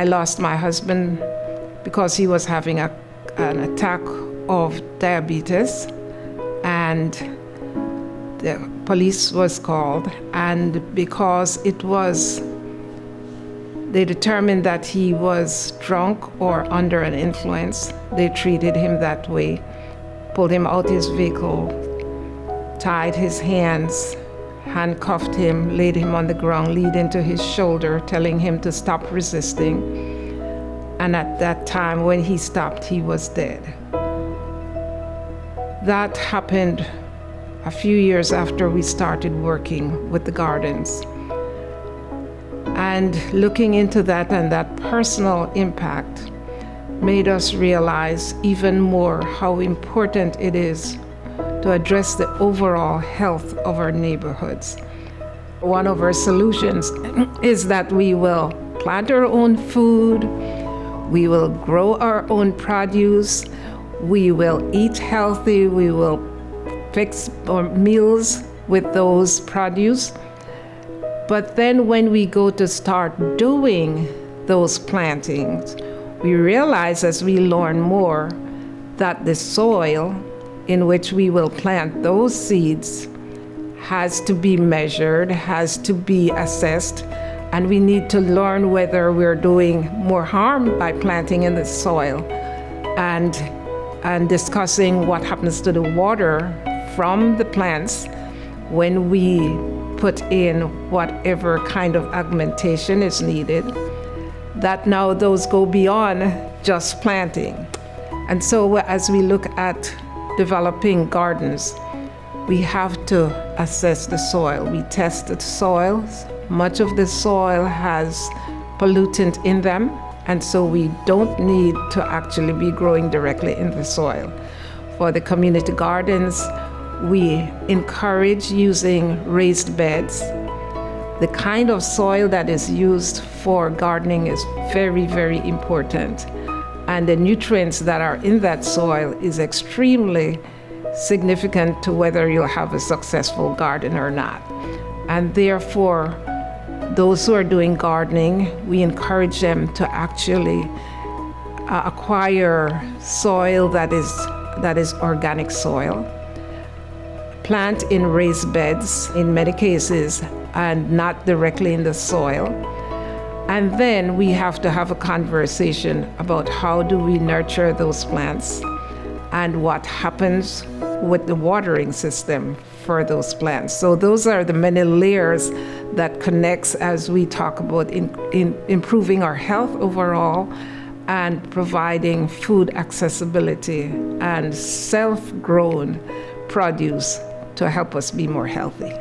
lost my husband because he was having an attack of diabetes, and the police was called, and because they determined that he was drunk or under an influence, they treated him that way, pulled him out his vehicle, tied his hands, handcuffed him, laid him on the ground, leading to his shoulder, telling him to stop resisting. And at that time, when he stopped, he was dead. That happened a few years after we started working with the gardens. And looking into that and that personal impact made us realize even more how important it is to address the overall health of our neighborhoods. One of our solutions is that we will plant our own food, we will grow our own produce, we will eat healthy, we will fix our meals with those produce. But then when we go to start doing those plantings, we realize as we learn more that the soil in which we will plant those seeds has to be measured, has to be assessed, and we need to learn whether we're doing more harm by planting in the soil and discussing what happens to the water from the plants when we put in whatever kind of augmentation is needed, that now those go beyond just planting. And so as we look at developing gardens, we have to assess the soil. We test the soils. Much of the soil has pollutant in them, and so we don't need to actually be growing directly in the soil. For the community gardens, we encourage using raised beds. The kind of soil that is used for gardening is very, very important. And the nutrients that are in that soil is extremely significant to whether you'll have a successful garden or not. And therefore, those who are doing gardening, we encourage them to actually acquire soil that is organic soil, plant in raised beds in many cases and not directly in the soil. And then we have to have a conversation about how do we nurture those plants and what happens with the watering system for those plants. So those are the many layers that connects as we talk about in improving our health overall and providing food accessibility and self-grown produce to help us be more healthy.